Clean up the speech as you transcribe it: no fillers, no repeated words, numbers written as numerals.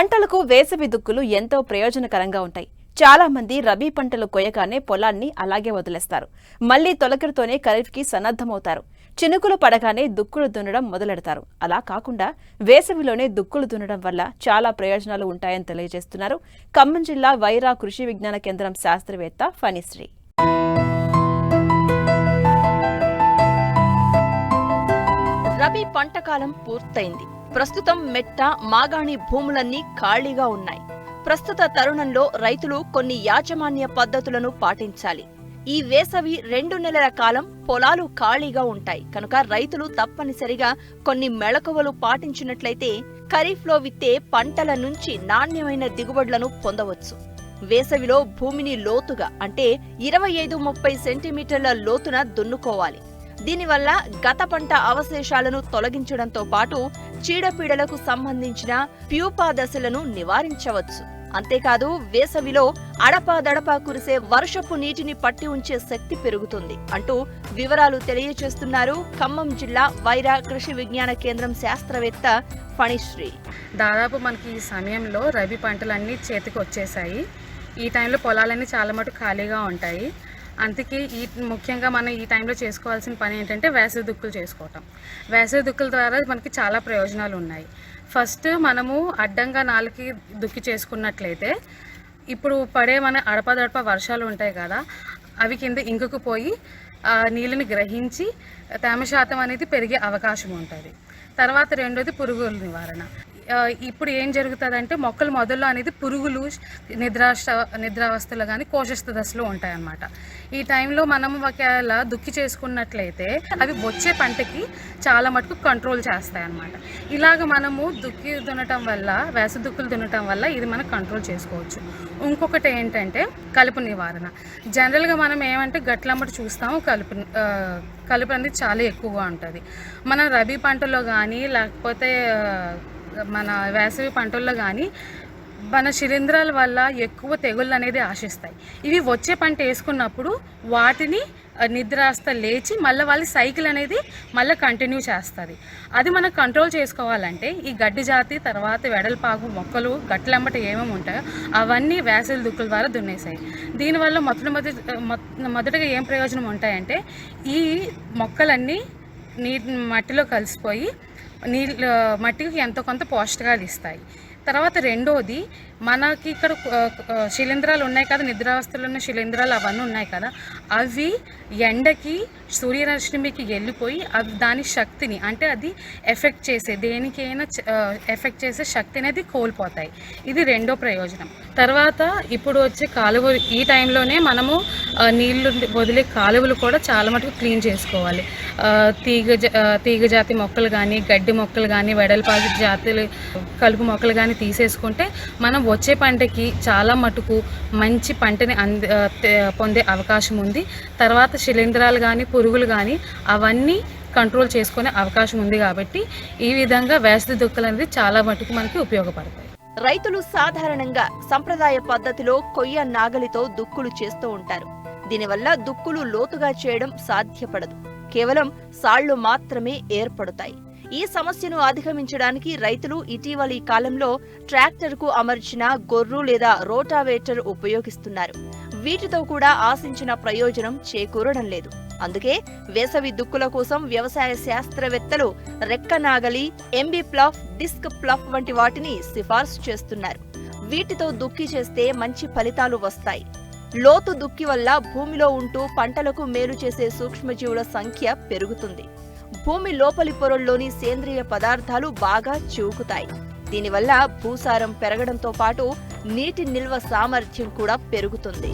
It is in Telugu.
పంటలకు వేసవి దుక్కులు ఎంతో ప్రయోజనకరంగా ఉంటాయి. చాలా మంది రబీ పంటలు కొయ్యగానే పొలాన్ని అలాగే వదిలేస్తారు. మళ్లీ తొలకరితోనే ఖరీఫ్కి సన్నద్ధమవుతారు. చినుకులు పడగానే దుక్కులు దున్నడం మొదలెడతారు. అలా కాకుండా వేసవిలోనే దుక్కులు దున్నడం వల్ల చాలా ప్రయోజనాలు ఉంటాయని తెలియజేస్తున్నారు ఖమ్మం జిల్లా వైరా కృషి విజ్ఞాన కేంద్రం శాస్త్రవేత్త ఫణిశ్రీ. రబీ పంటకాలం పూర్తయింది. ప్రస్తుతం మెట్ట, మాగాణి భూములన్నీ ఖాళీగా ఉన్నాయి. ప్రస్తుత తరుణంలో రైతులు కొన్ని యాజమాన్య పద్ధతులను పాటించాలి. ఈ వేసవి 2 నెలల కాలం పొలాలు ఖాళీగా ఉంటాయి కనుక రైతులు తప్పనిసరిగా కొన్ని మెళకువలు పాటించినట్లయితే ఖరీఫ్లో విత్తే పంటల నుంచి నాణ్యమైన దిగుబడులను పొందవచ్చు. వేసవిలో భూమిని లోతుగా అంటే 25-30 సెంటీమీటర్ల లోతున దున్నుకోవాలి. దీనివల్ల గత పంట అవశేషాలను తొలగించడంతో పాటు చీడపీడలకు సంబంధించిన ప్యూపా దశలను నివారించవచ్చు. అంతేకాదు వేసవిలో అడపాదడపా కురిసే వర్షపు నీటిని పట్టి ఉంచే శక్తి పెరుగుతుంది అంటూ వివరాలు తెలియజేస్తున్నారు ఖమ్మం జిల్లా వైరా కృషి విజ్ఞాన కేంద్రం శాస్త్రవేత్త ఫణిశ్రీ. దాదాపు మనకి ఈ సమయంలో రబీ పంటలన్నీ చేతికి వచ్చేసాయి. ఈ టైంలో పొలాలన్నీ చాలా మటుకు ఖాళీగా ఉంటాయి. అందుకే ముఖ్యంగా మనం ఈ టైంలో చేసుకోవాల్సిన పని ఏంటంటే వేసవి దుక్కులు చేసుకోవటం. వేసవి దుక్కుల ద్వారా మనకి చాలా ప్రయోజనాలు ఉన్నాయి. ఫస్ట్ మనము అడ్డంగా నాలుగు దుక్కి చేసుకున్నట్లయితే ఇప్పుడు పడే మన అడపదడప వర్షాలు ఉంటాయి కదా, అవి కింద ఇంకుకుపోయి నీళ్ళని గ్రహించి తేమ శాతం అనేది పెరిగే అవకాశం ఉంటుంది. తర్వాత రెండోది పురుగుల నివారణ. ఇప్పుడు ఏం జరుగుతుందంటే మొక్కల మొదల్లో అనేది పురుగులు నిద్రావస్థలో కానీ కోశస్థ దశలో ఉంటాయన్నమాట. ఈ టైంలో మనం ఒకవేళ దుక్కి చేసుకున్నట్లయితే అవి వచ్చే పంటకి చాలా మటుకు కంట్రోల్ చేస్తాయి అన్నమాట. ఇలాగ మనము దుక్కి దున్నటం వల్ల, వేసవి దుక్కులు దున్నటం వల్ల ఇది మనం కంట్రోల్ చేసుకోవచ్చు. ఇంకొకటి ఏంటంటే కలుపు నివారణ. జనరల్గా మనం ఏమంటే గట్లమ్మటి చూస్తాము, కలుపు అనేది చాలా ఎక్కువగా ఉంటుంది. మన రబీ పంటలో కానీ లేకపోతే మన వేసవి పంటల్లో కానీ మన శిలీంధ్రాల వల్ల ఎక్కువ తెగుళ్ళు అనేది ఆశిస్తాయి. ఇవి వచ్చే పంట వేసుకున్నప్పుడు వాటిని నిద్రాస్త లేచి మళ్ళీ వాళ్ళ సైకిల్ అనేది మళ్ళీ కంటిన్యూ చేస్తుంది. అది మనం కంట్రోల్ చేసుకోవాలంటే ఈ గడ్డి జాతి తర్వాత వెడల్పాగు మొక్కలు గట్లెంబట ఏమేమి ఉంటాయో అవన్నీ వేసవి దుక్కుల ద్వారా దున్నేసాయి. దీనివల్ల మొదటగా ఏం ప్రయోజనం ఉంటాయంటే ఈ మొక్కలన్నీ మట్టిలో కలిసిపోయి మట్టికి ఎంతో కొంత పోషకాలు ఇస్తాయి. తర్వాత రెండోది మనకి ఇక్కడ శిలీంధ్రాలు ఉన్నాయి కదా, నిద్రావస్థలో ఉన్న శిలీంధ్రాలు అవన్నీ ఉన్నాయి కదా, అవి ఎండకి సూర్యరశ్మికి వెళ్ళిపోయి అవి దాని శక్తిని అంటే అది ఎఫెక్ట్ చేసే దేనికైనా ఎఫెక్ట్ చేసే శక్తి అనేది కోల్పోతాయి. ఇది రెండో ప్రయోజనం. తర్వాత ఇప్పుడు వచ్చే కాలువ ఈ టైంలోనే మనము నీళ్లు వదిలే కాలువలు కూడా చాలా మటుకు క్లీన్ చేసుకోవాలి. తీగ జాతి మొక్కలు కానీ, గడ్డి మొక్కలు కానీ, వెడల్పాటి జాతులు కలుపు మొక్కలు కానీ తీసేసుకుంటే మనం వచ్చే పంటకి చాలా మటుకు మంచి పంటని పొందే అవకాశం ఉంది. తర్వాత శిలీంధ్రాలు కానీ, పురుగులు కానీ అవన్నీ కంట్రోల్ చేసుకునే అవకాశం ఉంది. కాబట్టి ఈ విధంగా వేసవి దుక్కులు అనేది చాలా మటుకు మనకి ఉపయోగపడతాయి. రైతులు సాధారణంగా సంప్రదాయ పద్ధతిలో కొయ్య నాగలితో దుక్కులు చేస్తూ ఉంటారు. దీనివల్ల దుక్కులు లోతుగా చేయడం సాధ్యపడదు. కేవలం సాళ్లు మాత్రమే ఏర్పడతాయి. ఈ సమస్యను అధిగమించడానికి రైతులు ఇటీవలి కాలంలో ట్రాక్టర్కు అమర్చిన గొర్రు లేదా రోటావేటర్ ఉపయోగిస్తున్నారు. వీటితో కూడా ఆశించిన ప్రయోజనం చేకూరడం లేదు. అందుకే వేసవి దుక్కుల కోసం వ్యవసాయ శాస్త్రవేత్తలు రెక్క నాగలి, ఎంబీ ప్లఫ్, డిస్క్ ప్లఫ్ వంటి వాటిని సిఫార్సు చేస్తున్నారు. వీటితో దుక్కి చేస్తే మంచి ఫలితాలు వస్తాయి. లోతు దుక్కి వల్ల భూమిలో ఉంటూ పంటలకు మేలు చేసే సూక్ష్మజీవుల సంఖ్య పెరుగుతుంది. భూమి లోపలి పొరల్లోని సేంద్రియ పదార్థాలు బాగా చివుకుతాయి. దీనివల్ల భూసారం పెరగడంతో పాటు నీటి నిల్వ సామర్థ్యం కూడా పెరుగుతుంది.